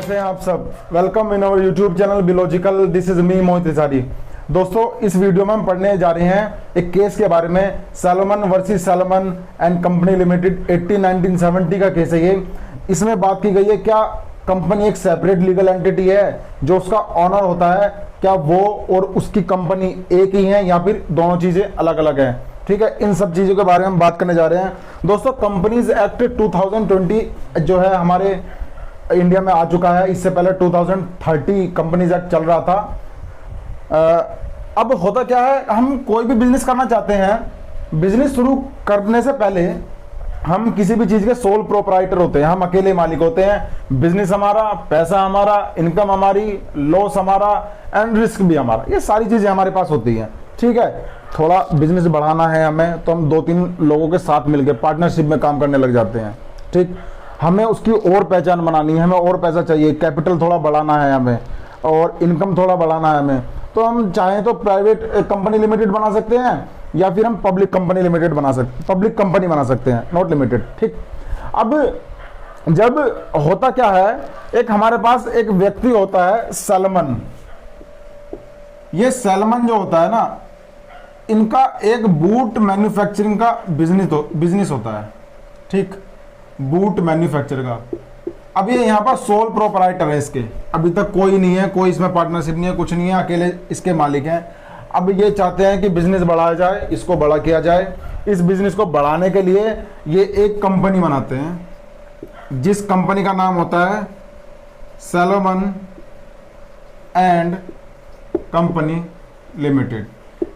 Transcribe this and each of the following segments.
कैसे हैं आप सब। Welcome in our YouTube channel biological. This is me Mohit Tiwari. दोस्तों, इस वीडियो में हम पढ़ने जा रहे हैं एक केस के बारे में। Salomon versus Salomon and company limited 1970 का केस है ये। इसमें बात की गई है क्या कंपनी एक सेपरेट लीगल एंटिटी है, जो उसका ऑनर होता है, क्या वो और उसकी कंपनी एक ही है या फिर दोनों चीजें अलग अलग हैं। ठीक है, इन सब चीजों के बारे में हम बात करने जा रहे हैं। दोस्तों, कंपनीज एक्ट 2020 जो है हमारे इंडिया में आ चुका है। इससे पहले 2030 कंपनीज एक्ट चल रहा था। अब होता क्या है, हम कोई भी बिजनेस करना चाहते हैं, बिजनेस शुरू करने से पहले हम किसी भी चीज के सोल प्रोपराइटर होते हैं, हम अकेले मालिक होते हैं। बिजनेस हमारा, पैसा हमारा, इनकम हमारी, लॉस हमारा एंड रिस्क भी हमारा, ये सारी चीजें हमारे पास होती हैं। ठीक है, थोड़ा बिजनेस बढ़ाना है हमें तो हम 2-3 लोगों के साथ मिलकर पार्टनरशिप में काम करने लग जाते हैं। ठीक, हमें उसकी और पहचान बनानी है, हमें और पैसा चाहिए, कैपिटल थोड़ा बढ़ाना है हमें और इनकम थोड़ा बढ़ाना है हमें, तो हम चाहें तो प्राइवेट कंपनी लिमिटेड बना सकते हैं या फिर हम public company limited public company बना सकते हैं, नॉट लिमिटेड। ठीक, अब जब होता क्या है, एक हमारे पास एक व्यक्ति होता है सैलोमन। ये सैलोमन जो होता है ना, इनका एक बूट मैन्युफैक्चरिंग का बिजनेस होता है। ठीक, बूट मैन्युफैक्चर का। अब ये यहाँ पर सोल प्रोपराइटर है इसके, अभी तक कोई नहीं है, कोई इसमें पार्टनरशिप नहीं है, कुछ नहीं है, अकेले इसके मालिक हैं। अब ये चाहते हैं कि बिजनेस बढ़ाया जाए, इसको बड़ा किया जाए। इस बिजनेस को बढ़ाने के लिए ये एक कंपनी बनाते हैं, जिस कंपनी का नाम होता है सैलोमन एंड कंपनी लिमिटेड।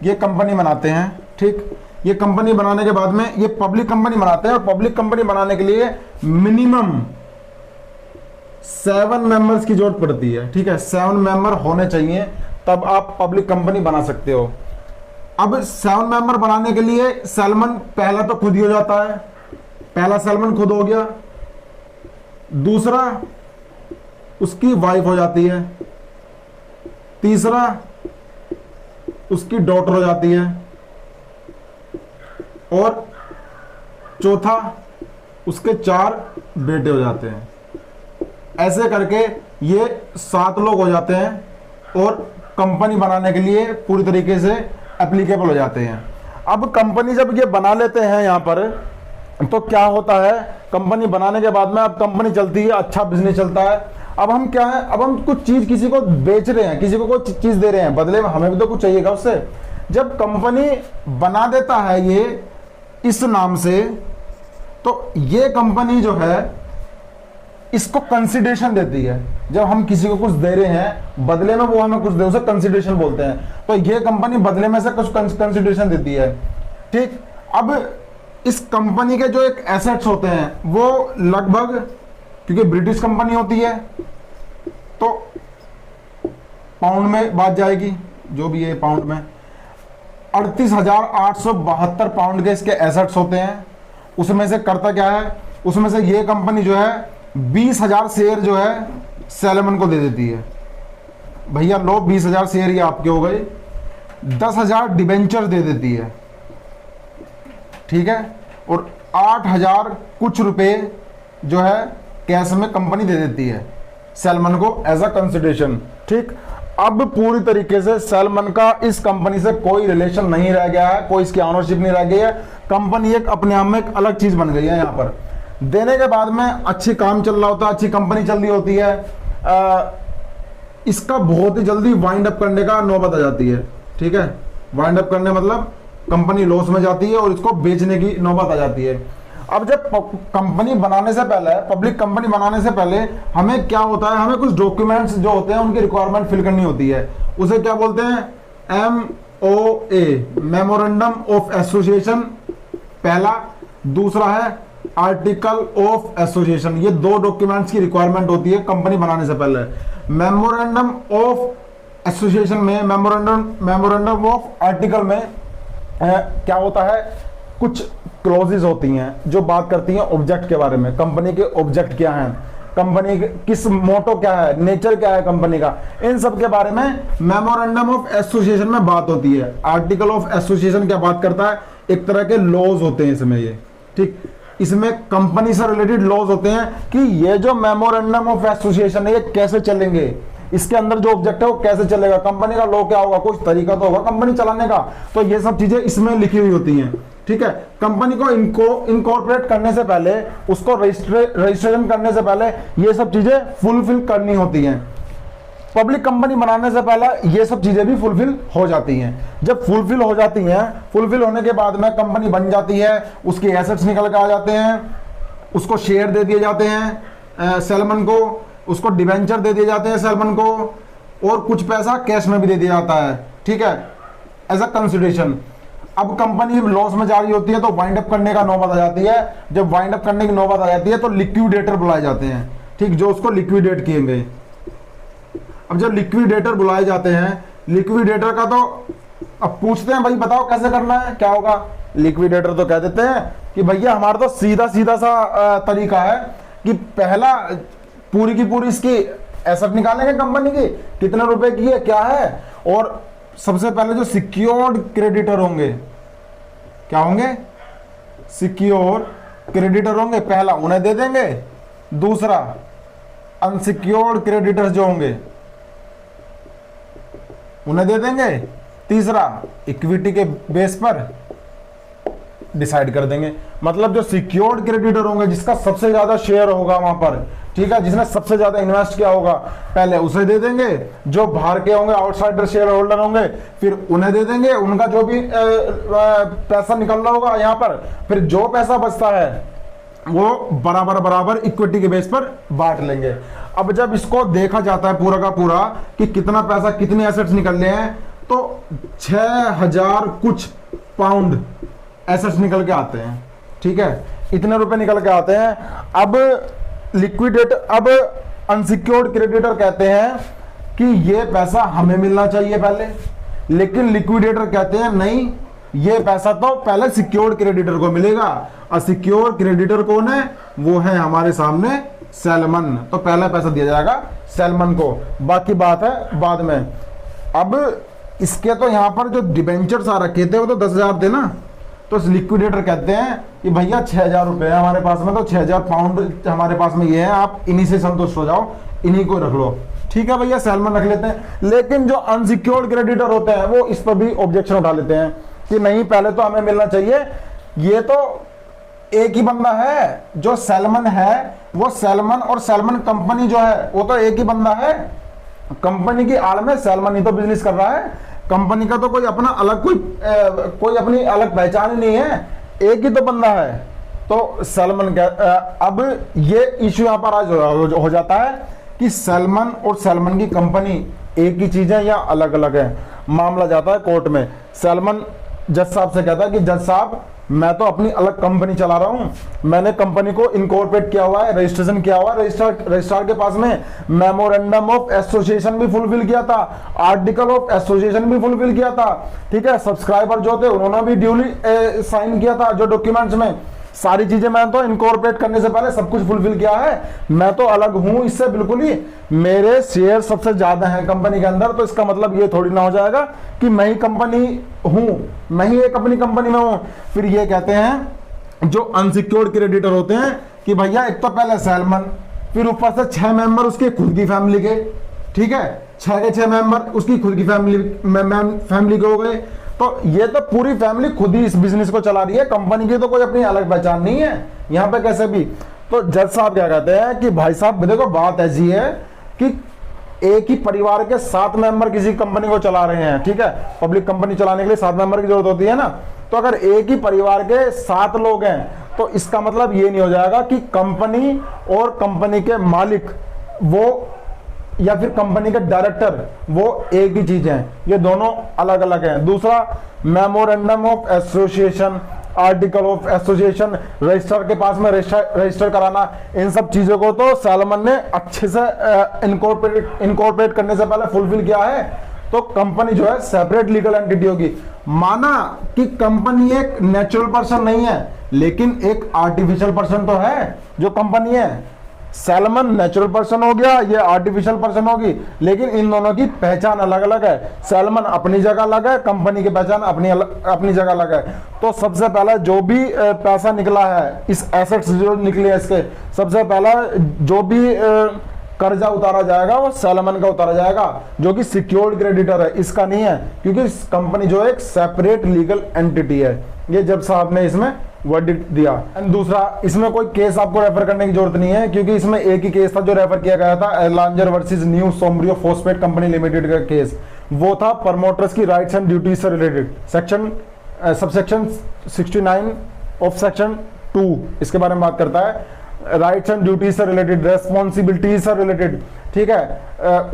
ये कंपनी बनाते हैं। ठीक, ये कंपनी बनाने के बाद में ये पब्लिक कंपनी बनाते हैं और पब्लिक कंपनी बनाने के लिए मिनिमम 7 मेंबर्स की जरूरत पड़ती है। ठीक है, 7 मेंबर होने चाहिए, तब आप पब्लिक कंपनी बना सकते हो। अब 7 मेंबर बनाने के लिए सैलोमन पहला तो खुद ही हो जाता है, पहला सैलोमन खुद हो गया। दूसरा, उसकी वाइफ हो जाती है। तीसरा, उसकी डॉटर हो जाती है। और चौथा, उसके 4 बेटे हो जाते हैं। ऐसे करके ये 7 लोग हो जाते हैं और कंपनी बनाने के लिए पूरी तरीके से एप्लीकेबल हो जाते हैं। अब कंपनी जब ये बना लेते हैं यहाँ पर, तो क्या होता है, कंपनी बनाने के बाद में अब कंपनी चलती है, अच्छा बिजनेस चलता है। अब हम क्या है, अब हम कुछ चीज किसी को बेच रहे हैं, किसी को कोई चीज दे रहे हैं, बदले में हमें भी तो कुछ चाहिएगा उससे। जब कंपनी बना देता है ये इस नाम से, तो ये कंपनी जो है इसको कंसिडरेशन देती है। जब हम किसी को कुछ दे रहे हैं, बदले में वो हमें कुछ दे, उसे कंसिडरेशन बोलते हैं। तो ये कंपनी बदले में से कुछ कंसिडरेशन देती है। ठीक, अब इस कंपनी के जो एक एसेट्स होते हैं वो लगभग, क्योंकि ब्रिटिश कंपनी होती है तो पाउंड में बात जाएगी, जो भी है पाउंड में 38,872 पाउंड के इसके एसेट्स होते हैं। उसमें से करता क्या है, उसमें से ये कंपनी जो है 20,000 शेयर जो है सैलोमन को दे देती है। भैया लो, 20,000 शेयर ये आपके हो गए। 10,000 डिबेंचर दे देती है। ठीक है, और 8,000 कुछ रुपए जो है कैश में कंपनी दे देती है सैलोमन को एज अ कंसिडरेशन। ठीक, अब पूरी तरीके से सैलोमन का इस कंपनी से कोई रिलेशन नहीं रह गया है, कोई इसकी ऑनरशिप नहीं रह गई है। कंपनी एक अपने आप में एक अलग चीज बन गई है। यहाँ पर देने के बाद में अच्छी काम चल रहा होता है, अच्छी कंपनी चल रही होती है। इसका बहुत ही जल्दी वाइंड अप करने का नौबत आ जाती है। ठीक है, वाइंड अप करने मतलब कंपनी लॉस में जाती है और इसको बेचने की नौबत आ जाती है। अब जब कंपनी बनाने से पहले, पब्लिक कंपनी बनाने से पहले हमें क्या होता है, हमें कुछ डॉक्यूमेंट्स जो होते हैं उनकी रिक्वायरमेंट फिल करनी होती है। उसे क्या बोलते हैं, MOA, मेमोरेंडम ऑफ एसोसिएशन पहला। दूसरा है आर्टिकल ऑफ एसोसिएशन। ये 2 डॉक्यूमेंट्स की रिक्वायरमेंट होती है कंपनी बनाने से पहले। मेमोरेंडम ऑफ एसोसिएशन में, मेमोरेंडम ऑफ आर्टिकल में क्या होता है, कुछ क्लॉजेस होती हैं जो बात करती हैं ऑब्जेक्ट के बारे में। कंपनी के ऑब्जेक्ट क्या हैं, कंपनी किस मोटो क्या है, नेचर क्या है कंपनी का, इन सब के बारे में मेमोरेंडम ऑफ एसोसिएशन में बात होती है। आर्टिकल ऑफ एसोसिएशन क्या बात करता है, एक तरह के लॉज होते हैं इसमें ये। ठीक, इसमें कंपनी से रिलेटेड लॉज होते हैं कि ये जो मेमोरेंडम ऑफ एसोसिएशन है ये कैसे चलेंगे, इसके अंदर जो ऑब्जेक्ट है वो कैसे चलेगा, कंपनी का लॉ क्या होगा, कुछ तरीका तो होगा कंपनी चलाने का। तो ये सब चीजें इसमें लिखी हुई होती हैं। ठीक है, कंपनी को इनकॉर्पोरेट करने से पहले, उसको रजिस्ट्रेशन करने से पहले ये सब चीजें फुलफिल करनी होती हैं। पब्लिक कंपनी बनाने से पहले ये सब चीजें भी फुलफिल हो जाती हैं। जब फुलफिल हो जाती हैं, फुलफिल होने के बाद में कंपनी बन जाती है, उसके एसेट्स निकल के आ जाते हैं, उसको शेयर दे दिए जाते हैं सेलमन को, उसको डिवेंचर दे दिए जाते हैं सेलमन को, और कुछ पैसा कैश में भी दे दिया जाता है। ठीक है, एज अ कंसिडरेशन। अब कंपनी लॉस में जा रही होती है तो वाइंड अप करने का नौबत आ जाती है। जब वाइंड अप करने की नौबत आ जाती है तो लिक्विडेटर बुलाए जाते हैं, ठीक, जो उसको लिक्विडेट किएंगे। अब जब लिक्विडेटर बुलाए जाते हैं, लिक्विडेटर का तो अब पूछते हैं भाई बताओ कैसे करना है, क्या होगा। लिक्विडेटर तो कह देते हैं कि भैया हमारा तो सीधा सीधा सा तरीका है कि पहला पूरी की पूरी इसकी एसेट निकालेंगे कंपनी की, कितने रुपए की है क्या है, और सबसे पहले जो सिक्योर्ड क्रेडिटर होंगे, क्या होंगे, सिक्योर क्रेडिटर होंगे, पहला उन्हें दे देंगे। दूसरा अनसिक्योर्ड क्रेडिटर्स जो होंगे उन्हें दे देंगे। तीसरा इक्विटी के बेस पर डिसाइड कर देंगे। मतलब जो सिक्योर्ड क्रेडिटर होंगे, जिसका सबसे ज्यादा शेयर होगा वहां पर, ठीक है, जिसने सबसे ज्यादा इन्वेस्ट किया होगा, पहले उसे दे देंगे। जो बाहर के होंगे, आउटसाइडर शेयर होल्डर होंगे, फिर उन्हें दे देंगे। उनका जो भी पैसा निकल रहा होगा यहाँ पर, फिर जो पैसा बचता है वो बराबर बराबर इक्विटी के बेस पर बांट लेंगे। अब जब इसको देखा जाता है पूरा का पूरा कि कितना पैसा, कितने एसेट्स निकल रहे हैं, तो 6000 कुछ पाउंड एसेट्स निकल के आते हैं। ठीक है, इतने रुपए निकल के आते हैं। अब अब अनसिक्योर्ड क्रेडिटर कहते हैं कि ये पैसा हमें मिलना चाहिए पहले, लेकिन लिक्विडेटर कहते हैं नहीं, ये पैसा तो पहले सिक्योर्ड क्रेडिटर को मिलेगा। और सिक्योर्ड क्रेडिटर कौन है, वो है हमारे सामने सेलमन। तो पहला पैसा दिया जाएगा सेलमन को, बाकी बात है बाद में। अब इसके तो यहाँ पर जो डिबेंचर्स आ रखे थे वो तो 10,000 थे ना, तो लिक्विडेटर कहते हैं कि भैया 6,000 रुपए है हमारे पास में, तो 6,000 पाउंड हमारे पास में ये है, आप इन्हीं से संतुष्ट हो जाओ, इन्हीं को रख लो। ठीक है भैया, सेलमन रख लेते हैं। लेकिन जो अनसिक्योर्ड क्रेडिटर होते हैं वो इस पर भी ऑब्जेक्शन उठा लेते हैं कि नहीं, पहले तो हमें मिलना चाहिए। ये तो एक ही बंदा है जो सेलमन है, वो सेलमन और सेलमन कंपनी जो है वो तो एक ही बंदा है। कंपनी की आड़ में सेलमन ही तो बिजनेस कर रहा है। कंपनी का तो कोई अपना अलग कोई अपनी अलग पहचान ही नहीं है, एक ही तो बंदा है। तो सेलमन अब ये इश्यू यहाँ पर आज हो जाता है कि सेलमन और सेलमन की कंपनी एक ही चीज है या अलग अलग है। मामला जाता है कोर्ट में। सेलमन जज साहब से कहता है कि जज साहब, मैं तो अपनी अलग कंपनी चला रहा हूं, मैंने कंपनी को इनकॉर्पोरेट किया हुआ है, रजिस्ट्रेशन किया हुआ है, रजिस्ट्रार के पास में मेमोरेंडम ऑफ एसोसिएशन भी फुलफिल किया था, आर्टिकल ऑफ एसोसिएशन भी फुलफिल किया था। ठीक है, सब्सक्राइबर जो थे उन्होंने भी ड्यूली साइन किया था जो डॉक्यूमेंट्स में, सारी चीजें मैं तो इनकॉर्पोरेट करने से पहले सब कुछ फुलफिल किया है। मैं तो अलग हूं इससे बिल्कुल ही, मेरे शेयर सबसे ज्यादा हैं कंपनी के अंदर। तो इसका मतलब ये थोड़ी ना हो जाएगा कि मैं ही कंपनी हूं, मैं ही एक अपनी कंपनी में हूं। फिर ये कहते हैं जो अनसिक्योर्ड क्रेडिटर होते हैं कि भैया एक तो पहले सेलमन, फिर ऊपर से 6 मेंबर उसके खुद की फैमिली के, ठीक है, 6 के 6 मेंबर उसकी खुद की फैमिली के हो गए। तो ये तो पूरी फैमिली खुद ही इस बिजनेस को चला रही है, कंपनी की तो कोई अपनी अलग पहचान नहीं है यहाँ पे कैसे भी। तो जज साहब क्या कहते हैं कि भाई साहब देखो, बात ऐसी है कि एक ही परिवार के 7 मेंबर किसी कंपनी को चला रहे हैं। ठीक है, पब्लिक कंपनी चलाने के लिए 7 मेंबर की जरूरत होती है ना। तो अगर एक ही परिवार के 7 लोग हैं तो इसका मतलब ये नहीं हो जाएगा कि कंपनी और कंपनी के मालिक वो या फिर कंपनी के डायरेक्टर वो एक ही चीज है, ये दोनों अलग अलग हैं। दूसरा, memorandum of association, article of association, registrar के पास में रजिस्टर कराना, इन सब चीजों को तो सेलमन ने अच्छे से इनकॉर्पोरेट करने से पहले फुलफिल किया है। तो कंपनी जो है सेपरेट लीगल एंटिटी होगी। माना कि कंपनी एक नेचुरल पर्सन नहीं है, लेकिन एक आर्टिफिशियल पर्सन तो है जो कंपनी है। सैलमन नेचुरल पर्सन हो गया, ये आर्टिफिशियल पर्सन होगी, लेकिन इन दोनों की पहचान अलग अलग है। सैलमन अपनी जगह अलग है, कंपनी की पहचान अपनी जगह अलग है। तो सबसे पहला जो भी पैसा निकला है, इस एसेट्स जो निकले हैं इसके, सबसे पहला जो भी कर्जा उतारा जाएगा वो सैलमन का उतारा जाएगा, जो कि सिक्योर्ड क्रेडिटर है, इसका नहीं है, क्योंकि कंपनी जो है एक सेपरेट लीगल एंटिटी है। ये जज साहब ने इसमें वर्डिक्ट दिया। एंड दूसरा, इसमें कोई केस आपको रेफर करने की जरूरत नहीं है, क्योंकि इसमें एक ही केस था जो रेफर किया गया था, Erlanger versus New Sombrero phosphate company limited का केस। वो था प्रमोटर्स की राइट्स एंड ड्यूटीज से रिलेटेड, सबसेक्शन 69 ऑफ सेक्शन 2 इसके बारे में बात करता है, राइट्स एंड ड्यूटीज से रिलेटेड, रेस्पॉन्सिबिलिटीज से रिलेटेड। ठीक है,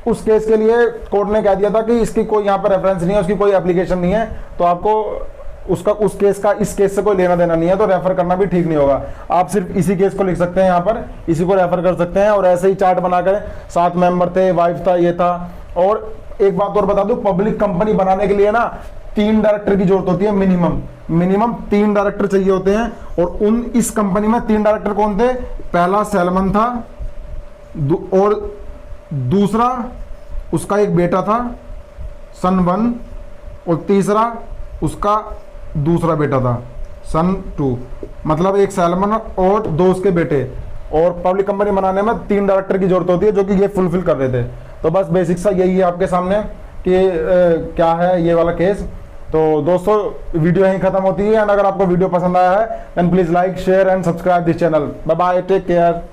उस केस के लिए कोर्ट ने कह दिया था कि इसकी कोई यहाँ पर रेफरेंस नहीं है, उसकी कोई एप्लीकेशन नहीं है, तो आपको उस केस का इस केस से कोई लेना देना नहीं है, तो रेफर करना भी ठीक नहीं होगा। आप सिर्फ इसी केस को लिख सकते हैं, यहाँ पर इसी को रेफर कर सकते हैं। और ऐसे ही चार्ट बनाकर 7 मेंबर थे, वाइफ था, ये था। और एक बात और बता दूं, पब्लिक कंपनी बनाने के लिए ना 3 डायरेक्टर की जरूरत होती है, मिनिमम 3 डायरेक्टर चाहिए होते हैं। और इस कंपनी में 3 डायरेक्टर कौन थे? पहला सैलमन था, और दूसरा उसका एक बेटा था सन 1, और तीसरा उसका दूसरा बेटा था सन 2। मतलब एक सैलमन और 2 उसके बेटे। और पब्लिक कंपनी बनाने में 3 डायरेक्टर की जरूरत होती है, जो कि ये फुलफिल कर रहे थे। तो बस बेसिक सा यही है आपके सामने कि क्या है ये वाला केस। तो दोस्तों, वीडियो यहीं खत्म होती है। एंड अगर आपको वीडियो पसंद आया है then please like, share and subscribe this channel. Bye bye, take care.